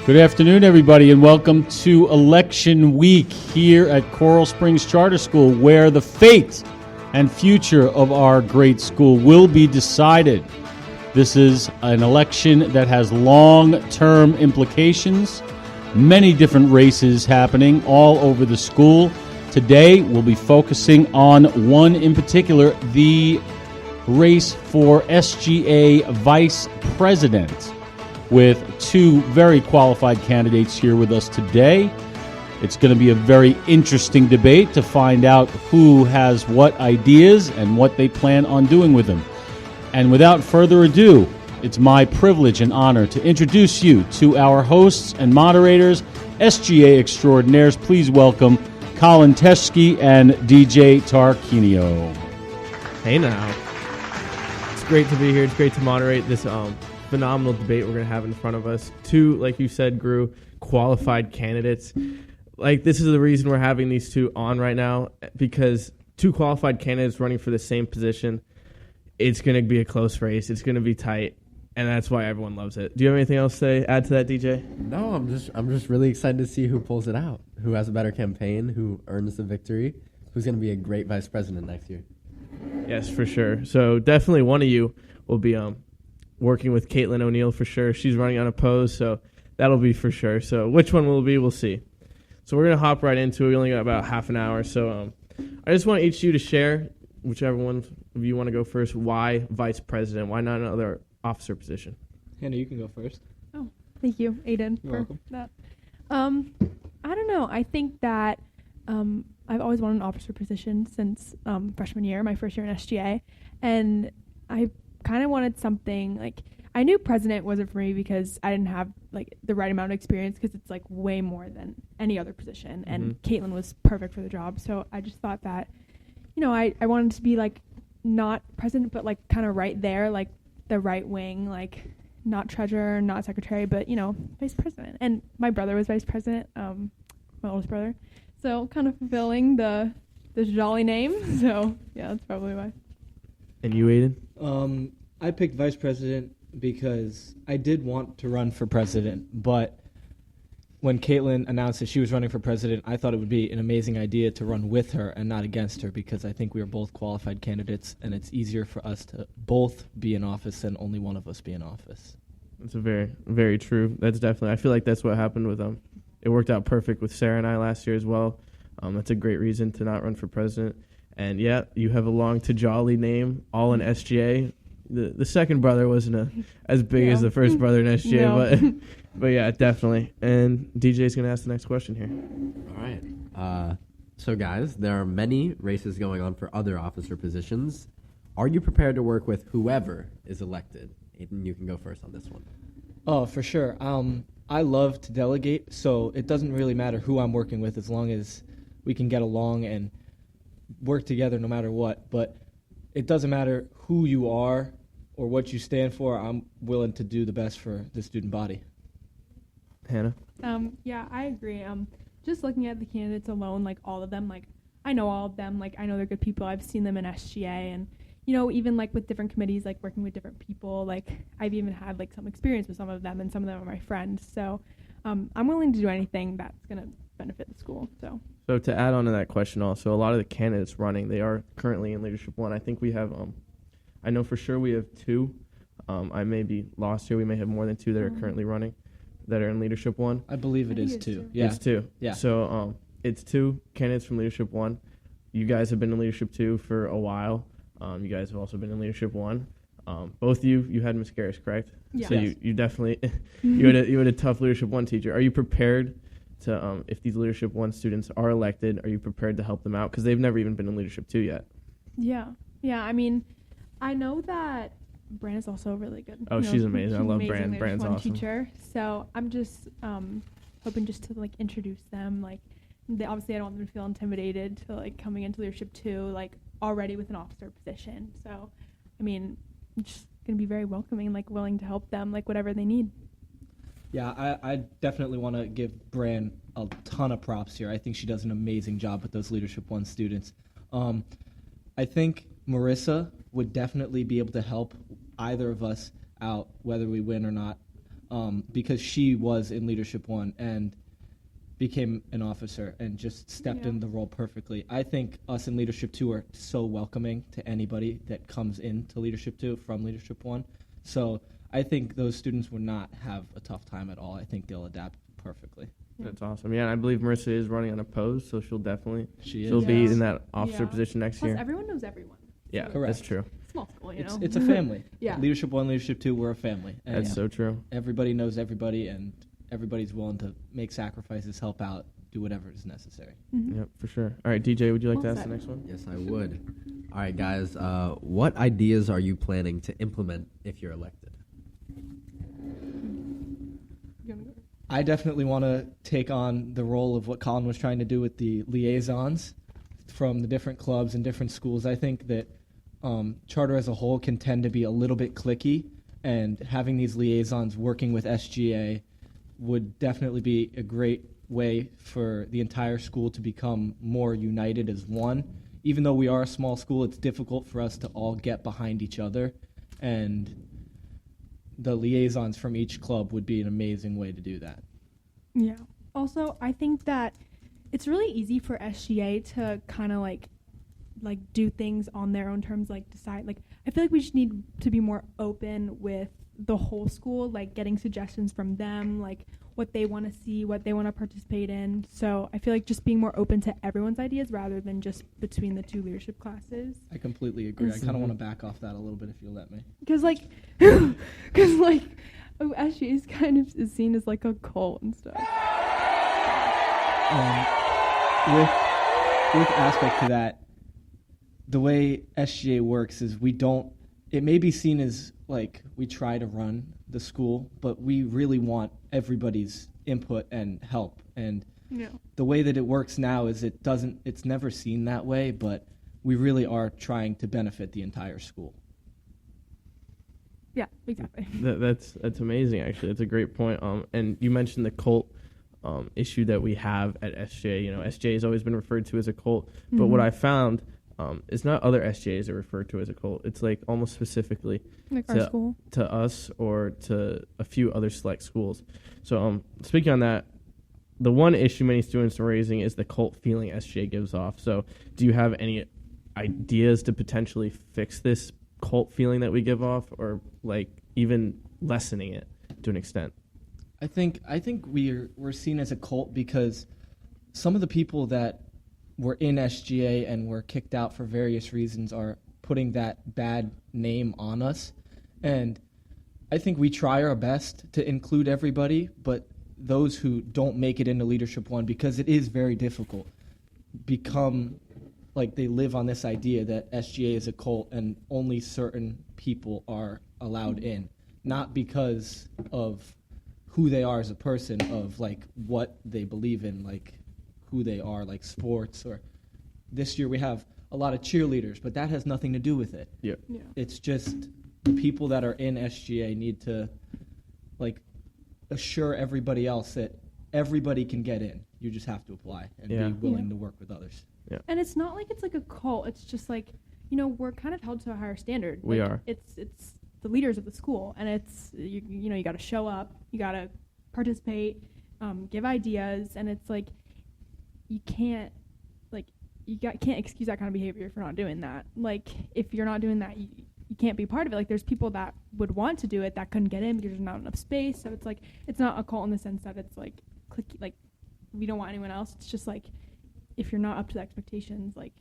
Good afternoon, everybody, and welcome to Election Week here at Coral Springs Charter School, where the fate and future of our great school will be decided. This is an election that has long-term implications, many different races happening all over the school. Today, we'll be focusing on one in particular, the race for SGA Vice President, with two very qualified candidates here with us today. It's going to be a very interesting debate to find out who has what ideas and what they plan on doing with them. And without further ado, it's my privilege and honor to introduce you to our hosts and moderators, SGA extraordinaires. Please welcome Collin, Teschky, and DJ Tarquinio. Hey now. It's great to be here. It's great to moderate this phenomenal debate we're going to have in front of us. Two, like you said, Gru, qualified candidates. Like, this is the reason we're having these two on right now, because two qualified candidates running for the same position, it's going to be a close race. It's going to be tight, and that's why everyone loves it. Do you have anything else to add to that, DJ? No, I'm just really excited to see who pulls it out, who has a better campaign, who earns the victory, who's going to be a great vice president next year. Yes, for sure. So definitely one of you will be working with Caitlin O'Neill for sure. She's running unopposed, so that'll be for sure. So which one will it be, we'll see. So we're going to hop right into it. We only got about half an hour. So I just want each of you to share, whichever one of you want to go first, why vice president? Why not another officer position? Hannah, you can go first. Oh, thank you, Aidan, You're for welcome. that. I don't know. I think that I've always wanted an officer position since freshman year, my first year in SGA, and I kind of wanted something like, I knew president wasn't for me because I didn't have like the right amount of experience, because it's like way more than any other position, and Caitlin was perfect for the job. So I just thought that, you know, I wanted to be like not president, but like kind of right there, like the right wing, like not treasurer, not secretary, but, you know, vice president. And my brother was vice president, my oldest brother. So kind of fulfilling the Tajalli name. So yeah, that's probably why. And you, Aidan? I picked vice president because I did want to run for president, but when Caitlin announced that she was running for president, I thought it would be an amazing idea to run with her and not against her, because I think we are both qualified candidates, and it's easier for us to both be in office than only one of us be in office. That's a very, very true. That's definitely, I feel like that's what happened with it worked out perfect with Sarah and I last year as well. That's a great reason to not run for president. And yeah, you have a long Tajalli name, all in SGA. The second brother wasn't as big as the first brother in SGA, but yeah, definitely. And DJ's going to ask the next question here. All right. So, guys, there are many races going on for other officer positions. Are you prepared to work with whoever is elected? Aidan, you can go first on this one. Oh, for sure. I love to delegate, so it doesn't really matter who I'm working with as long as we can get along and work together no matter what. But it doesn't matter who you are or what you stand for. I'm willing to do the best for the student body. Hannah? Yeah, I agree. Just looking at the candidates alone, like all of them, like I know all of them, like I know they're good people. I've seen them in SGA, and you know, even like with different committees, like working with different people, like I've even had like some experience with some of them, and some of them are my friends. So I'm willing to do anything that's going to benefit the school. So to add on to that question also, a lot of the candidates running, they are currently in Leadership 1. I think we have, I know for sure we have two. I may be lost here. We may have more than two that are currently running that are in Leadership 1. I believe it is two. Yeah. It's two. Yeah. So it's two candidates from Leadership 1. You guys have been in Leadership 2 for a while. You guys have also been in Leadership 1. Both of you had mascaras, correct? Yeah. So Yes. you definitely you had a tough Leadership 1 teacher. Are you prepared to if these Leadership 1 students are elected, are you prepared to help them out, because they've never even been in Leadership 2 yet? yeah. I mean, I know that Bran is also really good. Oh, she's amazing. I love Bran. There's Bran's one awesome. teacher. So I'm just hoping just to like introduce them. Like, obviously I don't want them to feel intimidated to like coming into Leadership 2, like already with an officer position. So, I mean, I'm just gonna be very welcoming, like willing to help them, like whatever they need. Yeah, I definitely want to give Bran a ton of props here. I think she does an amazing job with those Leadership 1 students. I think Marissa would definitely be able to help either of us out, whether we win or not. because she was in Leadership 1 and became an officer and just stepped in the role perfectly. I think us in Leadership 2 are so welcoming to anybody that comes into Leadership 2 from Leadership 1. So I think those students would not have a tough time at all. I think they'll adapt perfectly. That's awesome. Yeah, and I believe Marissa is running unopposed, so she'll definitely She'll be Yeah. in that officer Yeah. position next Plus, year. everyone knows everyone. Yeah, Correct. that's true. Small school, you know. It's a family. Yeah. Leadership 1, Leadership 2, we're a family. And That's so true. everybody knows everybody, and everybody's willing to make sacrifices, help out, do whatever is necessary. Mhm. Yep, for sure. All right, DJ, would you like to Well ask said. the next one? Yes, I would. All right, guys. What ideas are you planning to implement if you're elected? You wanna go? I definitely want to take on the role of what Collin was trying to do with the liaisons from the different clubs and different schools. I think that charter as a whole can tend to be a little bit cliquey, and having these liaisons working with SGA would definitely be a great way for the entire school to become more united as one. Even though we are a small school, it's difficult for us to all get behind each other, and the liaisons from each club would be an amazing way to do that. Yeah. Also, I think that it's really easy for SGA to kind of like do things on their own terms, like decide. Like, I feel like we just need to be more open with the whole school, like getting suggestions from them, like what they want to see, what they want to participate in. So I feel like just being more open to everyone's ideas rather than just between the two leadership classes. I completely agree. I kind of Mhm. want to back off that a little bit if you'll let me. Because SGA is kind of is seen as like a cult and stuff. With aspect to that, the way SGA works is it may be seen as like we try to run the school, but we really want everybody's input and help. And Yeah. the way that it works now is it's never seen that way, but we really are trying to benefit the entire school. Yeah, exactly. That's amazing. Actually, that's a great point. And you mentioned the cult issue that we have at SGA. You know, SGA has always been referred to as a cult, but what I found is not other SGAs are referred to as a cult. It's like almost specifically Like our school. to us or to a few other select schools. So speaking on that, the one issue many students are raising is the cult feeling SGA gives off. So do you have any ideas to potentially fix this cult feeling that we give off, or like even lessening it to an extent? I think we're seen as a cult because some of the people that were in SGA and were kicked out for various reasons are putting that bad name on us. And I think we try our best to include everybody, but those who don't make it into Leadership 1, because it is very difficult, become like they live on this idea that SGA is a cult and only certain people are allowed in, not because of who they are as a person, of like what they believe in, like who they are, like sports. Or this year we have a lot of cheerleaders, but that has nothing to do with it. Yeah. Yeah. It's just the people that are in SGA need to like assure everybody else that everybody can get in. You just have to apply and Yeah. be willing Yeah. to work with others. And it's not like it's like a cult. It's just like, you know, we're kind of held to a higher standard. We Like, are. It's the leaders of the school, and it's you know, you got to show up, you got to participate, give ideas, and it's like you can't can't excuse that kind of behavior if you're not doing that. Like if you're not doing that, you can't be part of it. Like there's people that would want to do it that couldn't get in because there's not enough space. So it's like it's not a cult in the sense that it's like clicky, like we don't want anyone else. It's just like if you're not up to the expectations, like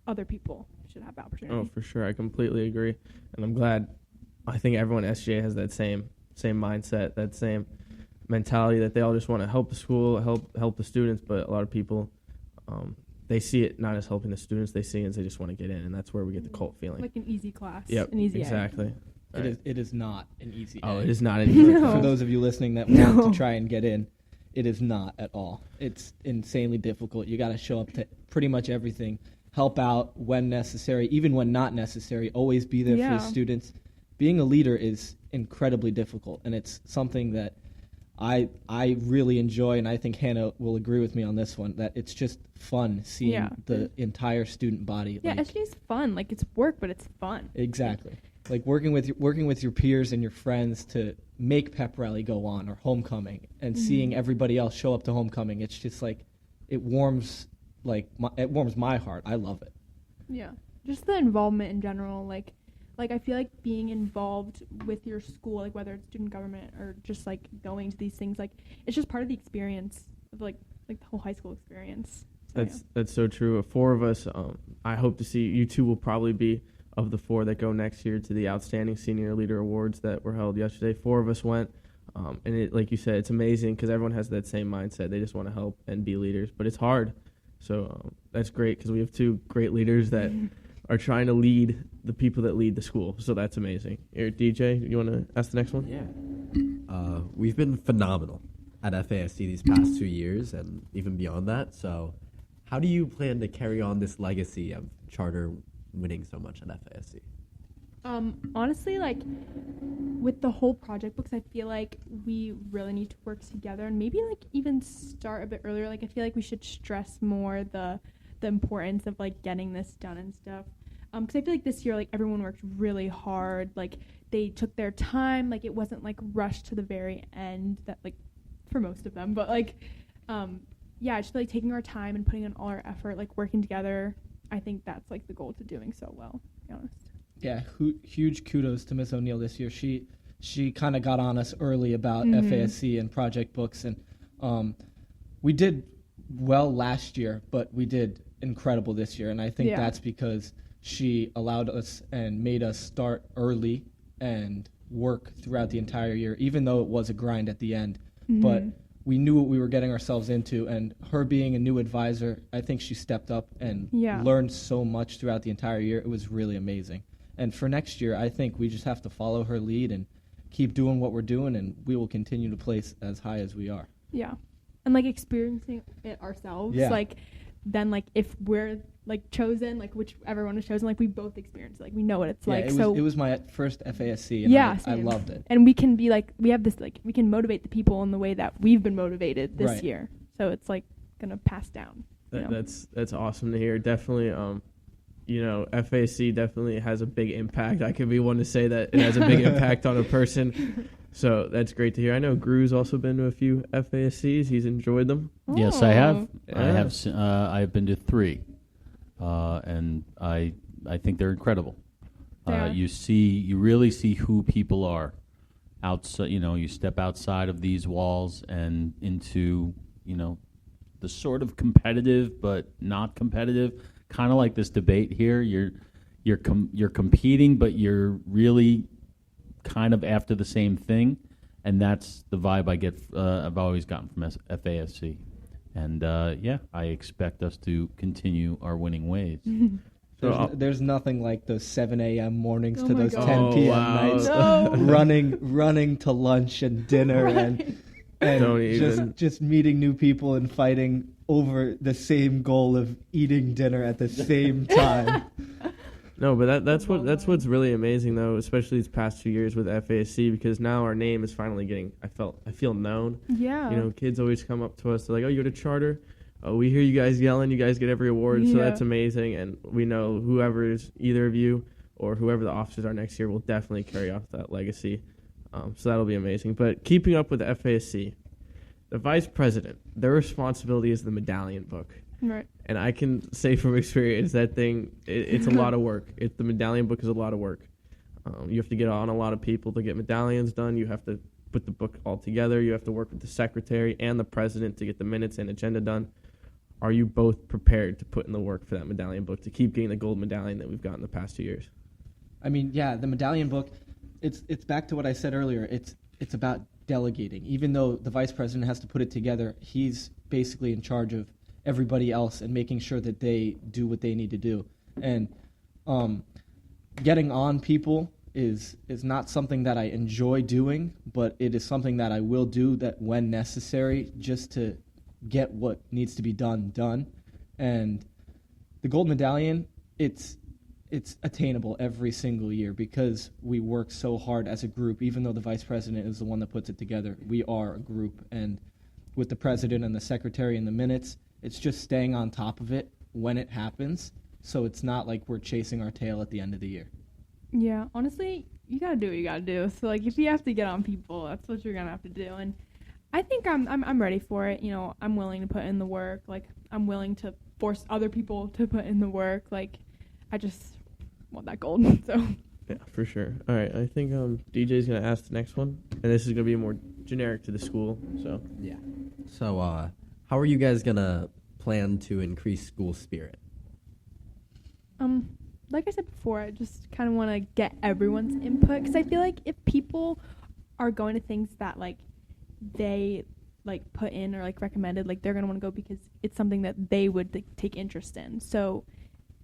other people should have the opportunity. Oh, for sure. I completely agree. And I'm glad. I think everyone at SGA has that same mindset, that same mentality that they all just want to help the school, help the students. But a lot of people, they see it not as helping the students. They see it as they just want to get in, and that's where we get the cult feeling. Like an easy class. Yep, An easy A. exactly. It is not an easy Oh, A. it is not an For, easy. No. for those of you listening that No. want to try and get in, it is not at all. It's insanely difficult. You got to show up to pretty much everything, help out when necessary, even when not necessary, always be there for Yeah. the students. Being a leader is incredibly difficult, and it's something that I really enjoy, and I think Hannah will agree with me on this one, that it's just fun seeing Yeah. the entire student body. Yeah, like, SGA is fun. Like it's work, but it's fun. exactly. like working with your peers and your friends to make pep rally go on or homecoming, and seeing everybody else show up to homecoming. It's just like it warms my heart. I love it. Yeah, just the involvement in general. Like I feel like being involved with your school, like whether it's student government or just like going to these things, like it's just part of the experience of like the whole high school experience. So, That's so true. 4 of us, I hope to see you two will probably be of the 4 that go next year to the Outstanding Senior Leader Awards that were held yesterday. 4 of us went, and it, like you said, it's amazing because everyone has that same mindset. They just want to help and be leaders, but it's hard. So that's great because we have 2 great leaders that are trying to lead the people that lead the school. So that's amazing. Here, DJ, you want to ask the next one? Yeah. We've been phenomenal at FASC these past 2 years and even beyond that. So how do you plan to carry on this legacy of charter winning so much at FASC? Honestly, like with the whole project books, I feel like we really need to work together and maybe like even start a bit earlier. Like I feel like we should stress more the importance of like getting this done and stuff. Because I feel like this year, like everyone worked really hard. Like they took their time. Like it wasn't like rushed to the very end. That like for most of them, but like, yeah, I just feel like taking our time and putting in all our effort, like working together. I think that's like the goal to doing so well. To be honest. Yeah, huge kudos to Miss O'Neill this year. She kind of got on us early about FASC and project books, and we did well last year, but we did incredible this year, and I think that's because she allowed us and made us start early and work throughout the entire year, even though it was a grind at the end. But we knew what we were getting ourselves into, and her being a new advisor, I think she stepped up and learned so much throughout the entire year. It was really amazing. And for next year, I think we just have to follow her lead and keep doing what we're doing, and we will continue to place as high as we are. Yeah. And, like, experiencing it ourselves. Yeah. Like, then, like, if we're, like, chosen, like, whichever one is chosen, like, we both experience it. Like, we know what it's like. It was my first FASC, and I loved it. And we can be, like, we have this, like, we can motivate the people in the way that we've been motivated this year. So it's, like, going to pass down. That's awesome to hear. Definitely, FAC definitely has a big impact. I could be one to say that it has a big impact on a person. So that's great to hear. I know Gru's also been to a few FASCs. He's enjoyed them. Oh. Yes, I have. Yeah. I've been to 3, and I think they're incredible. You really see who people are outside. You step outside of these walls and into the sort of competitive but not competitive. Kind of like this debate here, you're competing, but you're really kind of after the same thing, and that's the vibe I get. I've always gotten from FASC, and I expect us to continue our winning ways. There's nothing like those 7 a.m. mornings to my those God. 10 p.m. nights, No. running to lunch and dinner, and just meeting new people and fighting over the same goal of eating dinner at the same time. No, but that's what's really amazing though, especially these past 2 years with FASC, because now our name is finally getting I feel known. Yeah. Kids always come up to us, they're like, "Oh, you go to charter? Oh, we hear you guys yelling, you guys get every award." So that's amazing, and we know whoever is either of you or whoever the officers are next year will definitely carry off that legacy. So that'll be amazing. But keeping up with the FASC, the vice president, their responsibility is the medallion book. Right. And I can say from experience that thing, it's a lot of work. The medallion book is a lot of work. You have to get on a lot of people to get medallions done. You have to put the book all together. You have to work with the secretary and the president to get the minutes and agenda done. Are you both prepared to put in the work for that medallion book to keep getting the gold medallion that we've gotten the past 2 years? I mean, yeah, the medallion book, it's back to what I said earlier. It's about delegating. Even though the vice president has to put it together, he's basically in charge of everybody else and making sure that they do what they need to do. And getting on people is not something that I enjoy doing, but it is something that I will do that when necessary, just to get what needs to be done. And the gold medallion, it's attainable every single year because we work so hard as a group. Even though the vice president is the one that puts it together, we are a group. And with the president and the secretary and the minutes, it's just staying on top of it when it happens, so it's not like we're chasing our tail at the end of the year. Yeah, honestly, you gotta do what you gotta do. So like, if you have to get on people, that's what you're gonna have to do. And I think I'm ready for it. You know, I'm willing to put in the work. Like, I'm willing to force other people to put in the work. Like, I just want that gold. So. Yeah, for sure. All right, I think DJ's gonna ask the next one, and this is gonna be more generic to the school. So Yeah. So, how are you guys gonna plan to increase school spirit? Like I said before, I just kind of want to get everyone's input, because I feel like if people are going to things that like they like put in or like recommended, like they're gonna want to go because it's something that they would like, take interest in. So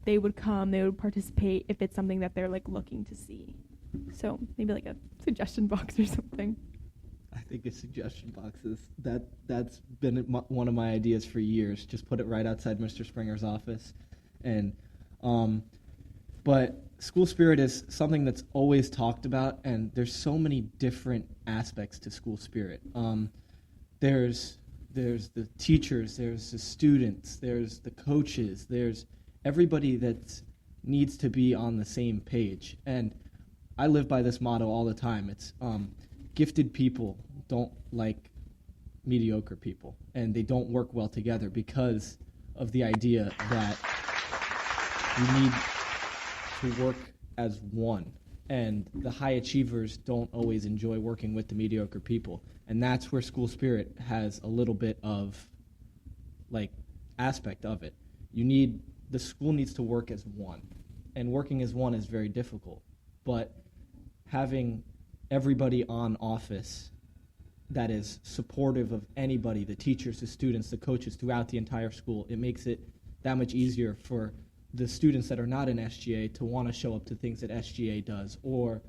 they would come, they would participate if it's something that they're like looking to see. So maybe like a suggestion box or something. I think a suggestion box that's been one of my ideas for years. Just put it right outside Mr. Springer's office, and but school spirit is something that's always talked about, and there's so many different aspects to school spirit. There's the teachers, there's the students, there's the coaches, there's everybody that needs to be on the same page. And I live by this motto all the time. It's gifted people don't like mediocre people, and they don't work well together because of the idea that we need to work as one. And the high achievers don't always enjoy working with the mediocre people. And that's where school spirit has a little bit of, like, aspect of it. The school needs to work as one. And working as one is very difficult. But having everybody on office that is supportive of anybody, the teachers, the students, the coaches throughout the entire school, it makes it that much easier for the students that are not in SGA to want to show up to things that SGA does, or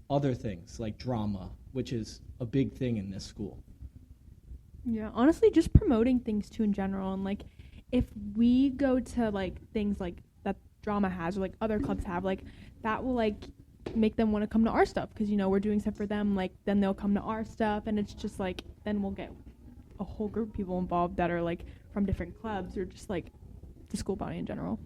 other things like drama, which is a big thing in this school. Yeah, honestly, just promoting things too in general. And like, if we go to like things like that drama has or like other clubs have, like that will like make them want to come to our stuff, because you know we're doing stuff for them. Like then they'll come to our stuff, and it's just like then we'll get a whole group of people involved that are like from different clubs or just like the school body in general.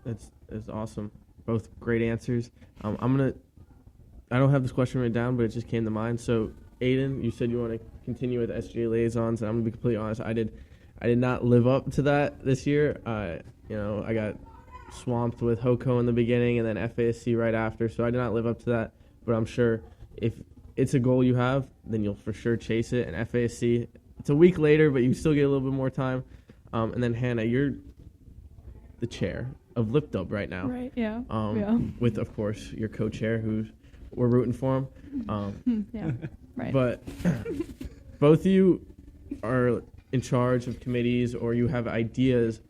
That's awesome. Both great answers. I don't have this question written down, but it just came to mind. So, Aidan, you said you want to continue with SGA liaisons, and I'm gonna be completely honest. I did not live up to that this year. I got swamped with HOCO in the beginning, and then FASC right after. So I did not live up to that. But I'm sure if it's a goal you have, then you'll for sure chase it. And FASC, it's a week later, but you still get a little bit more time. And then Hannah, you're the chair of Lip Dub right now. Right, yeah. With, of course, your co-chair, who we're rooting for him. Yeah, right. But both of you are in charge of committees, or you have ideas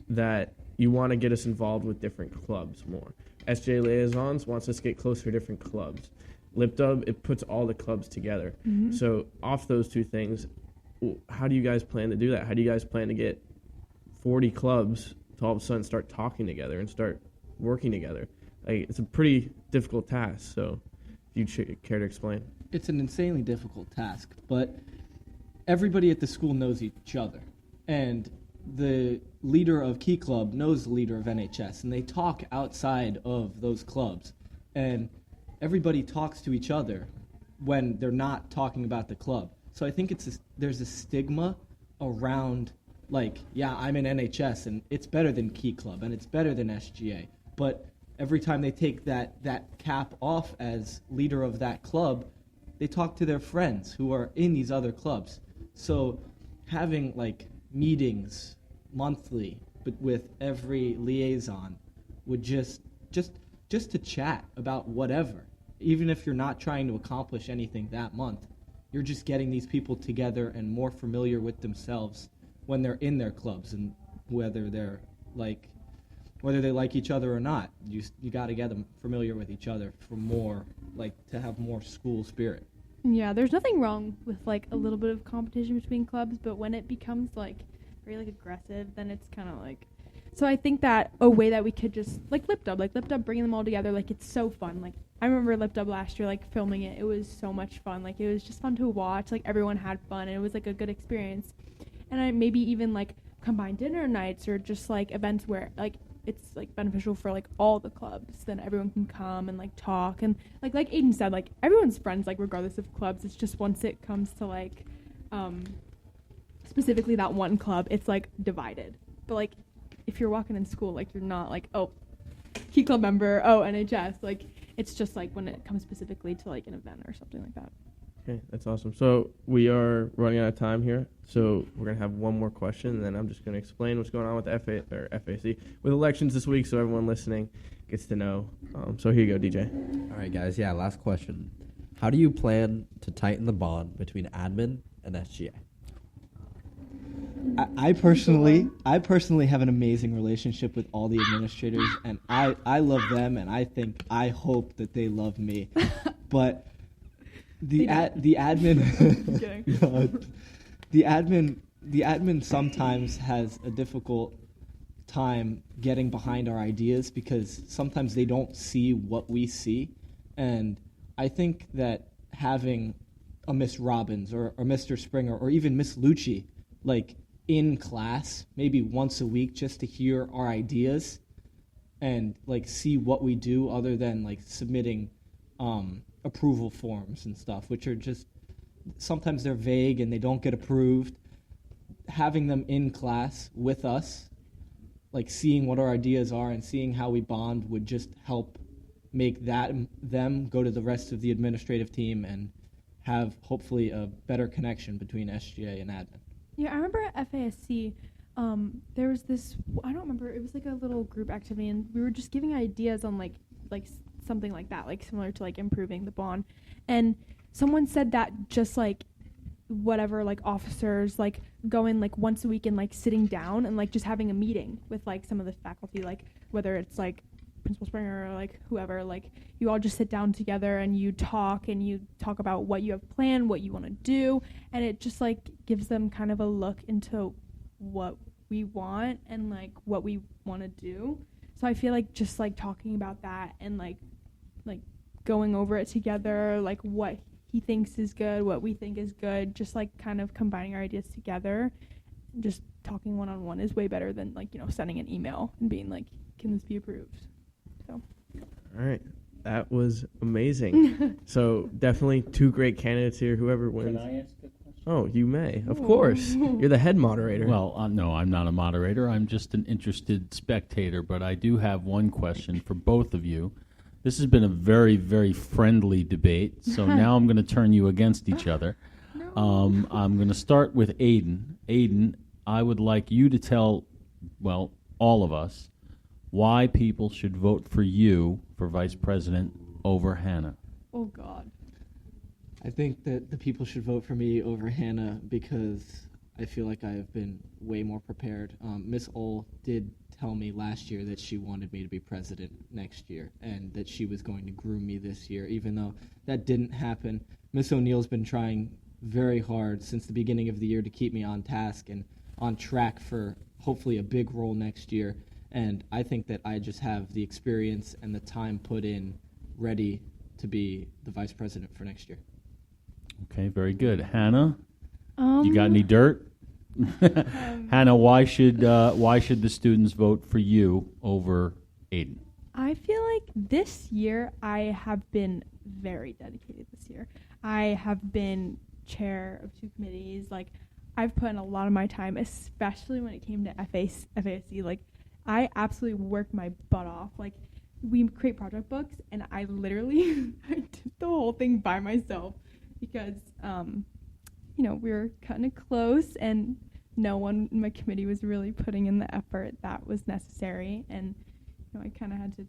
that you want to get us involved with different clubs more. SJ Liaisons wants us to get closer to different clubs. Lip Dub, it puts all the clubs together. Mm-hmm. So off those two things, how do you guys plan to do that? How do you guys plan to get 40 clubs to all of a sudden start talking together and start working together? Like, it's a pretty difficult task. So if you care to explain. It's an insanely difficult task, but everybody at the school knows each other. And the leader of Key Club knows the leader of NHS, and they talk outside of those clubs. And everybody talks to each other when they're not talking about the club. So I think there's a stigma around, like, yeah, I'm in NHS, and it's better than Key Club, and it's better than SGA. But every time they take that cap off as leader of that club, they talk to their friends who are in these other clubs. So having, like, meetings monthly, but with every liaison would just to chat about whatever. Even if you're not trying to accomplish anything that month, you're just getting these people together and more familiar with themselves when they're in their clubs, and whether they like each other or not. You got to get them familiar with each other for more, like, to have more school spirit. Yeah, there's nothing wrong with like a little bit of competition between clubs, but when it becomes like very like aggressive, then it's kind of like. So I think that a way that we could just like Lip Dub bringing them all together, like it's so fun. Like I remember Lip Dub last year, like filming it. It was so much fun. Like it was just fun to watch. Like everyone had fun, and it was like a good experience. And maybe even like combined dinner nights or just like events where like it's like beneficial for like all the clubs, then everyone can come and like talk and like Aidan said, like everyone's friends like regardless of clubs. It's just once it comes to like specifically that one club, it's like divided. But like if you're walking in school, like you're not like, oh, Key Club member, oh, NHS. Like it's just like when it comes specifically to like an event or something like that. Okay, that's awesome. So we are running out of time here, so we're going to have one more question, and then I'm just going to explain what's going on with FAC with elections this week so everyone listening gets to know. So here you go, DJ. All right, guys. Yeah, last question. How do you plan to tighten the bond between admin and SGA? I personally have an amazing relationship with all the administrators, and I love them, and I hope that they love me. But the admin sometimes has a difficult time getting behind our ideas because sometimes they don't see what we see, and I think that having a Miss Robbins or Mr. Springer or even Miss Lucci like in class maybe once a week just to hear our ideas and like see what we do other than like submitting approval forms and stuff, which are just sometimes they're vague and they don't get approved. Having them in class with us, like seeing what our ideas are and seeing how we bond would just help make them go to the rest of the administrative team and have hopefully a better connection between SGA and admin. Yeah, I remember at FASC, there was this, I don't remember, it was like a little group activity, and we were just giving ideas on like something like that, like similar to like improving the bond. And someone said that just like whatever, like officers like going like once a week and like sitting down and like just having a meeting with like some of the faculty, like whether it's like Principal Springer or like whoever, like you all just sit down together and you talk about what you have planned, what you want to do, and it just like gives them kind of a look into what we want and like what we want to do. So I feel like just like talking about that and like going over it together, like what he thinks is good, what we think is good, just like kind of combining our ideas together, just talking one-on-one is way better than like, you know, sending an email and being like, can this be approved? So All right. That was amazing. So definitely two great candidates here. Whoever wins. Can I ask a question? Oh, you may. Of course. You're the head moderator. Well, no, I'm not a moderator. I'm just an interested spectator, but I do have one question for both of you. This has been a very, very friendly debate, so now I'm going to turn you against each other. no. I'm going to start with Aidan. Aidan, I would like you to tell, well, all of us, why people should vote for you for vice president over Hannah. Oh God. I think that the people should vote for me over Hannah because I feel like I have been way more prepared. Miss Ole did tell me last year that she wanted me to be president next year and that she was going to groom me this year, even though that didn't happen. Miss O'Neill's been trying very hard since the beginning of the year to keep me on task and on track for hopefully a big role next year. And I think that I just have the experience and the time put in ready to be the vice president for next year. Okay, very good. Hannah, you got any dirt? Hannah, why should the students vote for you over Aidan? I feel like this year I have been very dedicated this year. I have been chair of 2 committees. Like, I've put in a lot of my time, especially when it came to FASC. Like, I absolutely worked my butt off. Like, we create project books, and I literally I did the whole thing by myself because, you know, we were kind of close, and no one in my committee was really putting in the effort that was necessary. And, you know, I kind of had to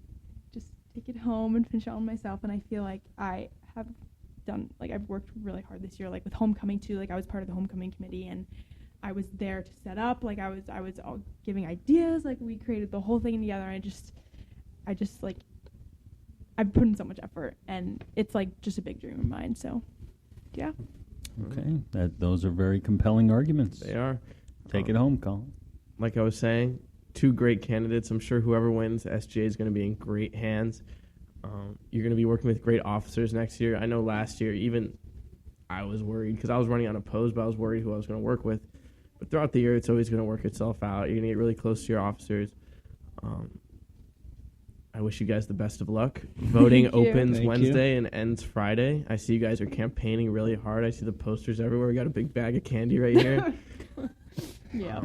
just take it home and finish it on myself. And I feel like I have done, like, I've worked really hard this year, like with homecoming too. Like, I was part of the homecoming committee, and I was there to set up. Like, I was all giving ideas. Like, we created the whole thing together. And I just like, I've put in so much effort, and it's like just a big dream of mine. So, yeah. Okay, those are very compelling arguments. They are. Take it home, Collin. Like I was saying, two great candidates. I'm sure whoever wins, SGA is going to be in great hands. You're going to be working with great officers next year. I know last year, even I was worried because I was running unopposed, but I was worried who I was going to work with. But throughout the year, it's always going to work itself out. You're going to get really close to your officers. I wish you guys the best of luck. Voting Thank you. opens Thank Wednesday and ends Friday. I see you guys are campaigning really hard. I see the posters everywhere. We got a big bag of candy right here. Yeah.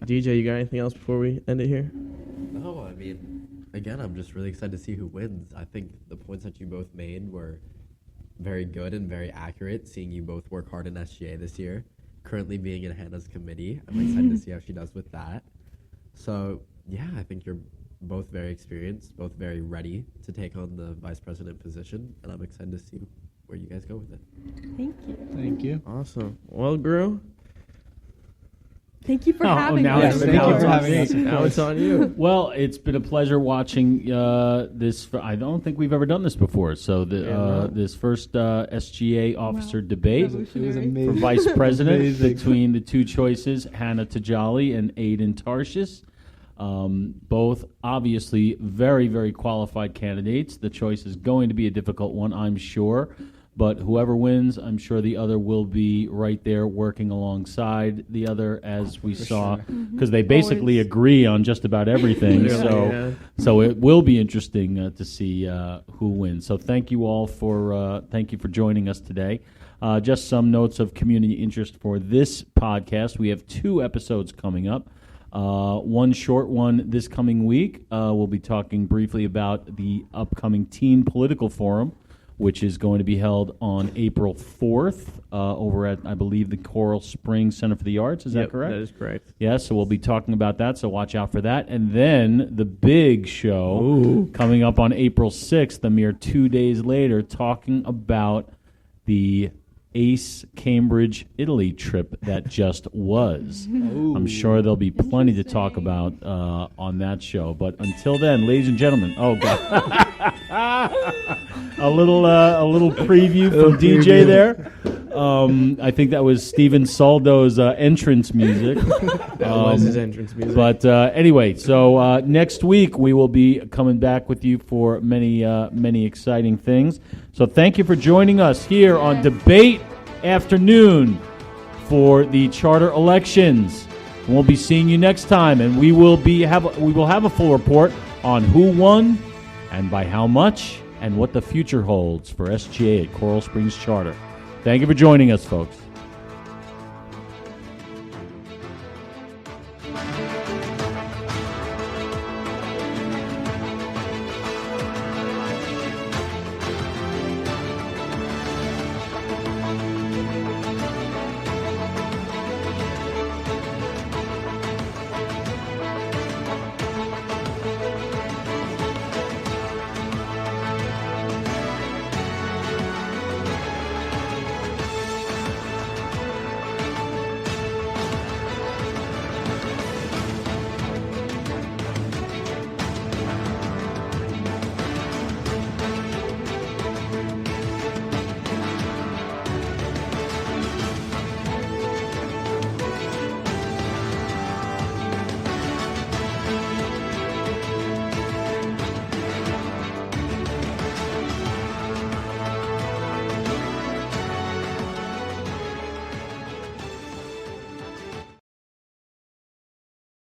DJ, you got anything else before we end it here? No, I mean, again, I'm just really excited to see who wins. I think the points that you both made were very good and very accurate, seeing you both work hard in SGA this year. Currently being in Hannah's committee. I'm excited to see how she does with that. So, yeah, I think you're both very experienced, both very ready to take on the vice president position, and I'm excited to see where you guys go with it. Thank you. Thank you. Awesome. Well, Gru, Thank you for Oh, having now us. it's- thank you it's for on having me. us. of now course. it's on you. Well, it's been a pleasure watching this. I don't think we've ever done this before. So this first SGA officer debate It was Revolutionary. for amazing. vice president Amazing. between the two choices, Hannah Tajalli and Aidan Tarshis. Both obviously very, very qualified candidates. The choice is going to be a difficult one, I'm sure. But whoever wins, I'm sure the other will be right there working alongside the other, as we saw, because they basically Always. agree on just about everything. Literally, yeah. So it will be interesting to see who wins. So thank you all for joining us today. Just some notes of community interest for this podcast. We have 2 episodes coming up. One short one this coming week. We'll be talking briefly about the upcoming Teen Political Forum, which is going to be held on April 4th over at, I believe, the Coral Springs Center for the Arts. Is that correct? That is correct. Yeah, so we'll be talking about that, so watch out for that. And then the big show coming up on April 6th, a mere 2 days later, talking about the Ace Cambridge Italy trip that just was. I'm sure there'll be plenty to talk about on that show. But until then, ladies and gentlemen, oh god, a little preview from DJ there. I think that was Steven Saldo's entrance music. That was his entrance music. But anyway, so next week we will be coming back with you for many exciting things. So thank you for joining us here on Debate Afternoon for the charter elections. And we'll be seeing you next time, and we will have a full report on who won and by how much and what the future holds for SGA at Coral Springs Charter. Thank you for joining us, folks.